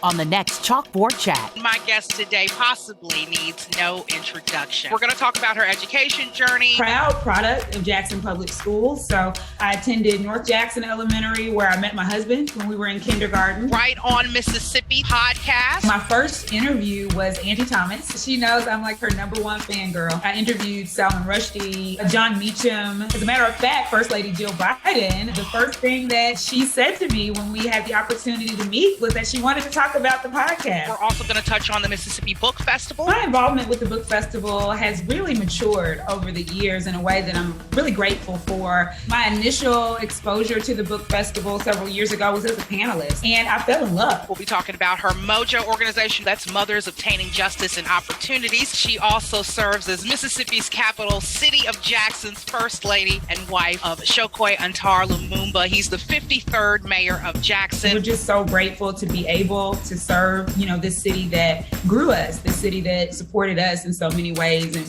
on the next Chalkboard Chat. My guest today possibly needs no introduction. We're going to talk about her education journey. Proud product of Jackson Public Schools. So I attended North Jackson Elementary, where I met my husband when we were in kindergarten. Right on Mississippi podcast. My first interview was Angie Thomas. She knows I'm like her number one fangirl. I interviewed Salman Rushdie, John Meacham. As a matter of fact, First Lady Jill Biden, the first thing that she said to me when we had the opportunity to meet was that she wanted to talk about the podcast. We're also going to touch on the Mississippi Book Festival. My involvement with the book festival has really matured over the years in a way that I'm really grateful for. My initial exposure to the book festival several years ago was as a panelist, and I fell in love. We'll be talking about her MOJO organization, that's Mothers Obtaining Justice and Opportunities. She also serves as Mississippi's capital, City of Jackson's First Lady and wife of Chokwe Antar Lumumba. He's the 53rd mayor of Jackson. We're just so grateful to be able to serve, this city that grew us, the city that supported us in so many ways. And,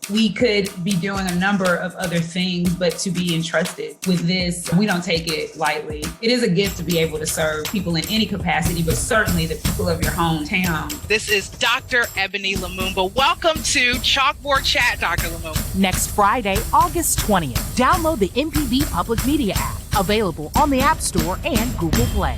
we could be doing a number of other things, but to be entrusted with this, we don't take it lightly. It is a gift to be able to serve people in any capacity, but certainly the people of your hometown. This is Dr. Ebony Lumumba. Welcome to Chalkboard Chat, Dr. Lumumba. Next Friday, August 20th, download the MPB Public Media app, available on the App Store and Google Play.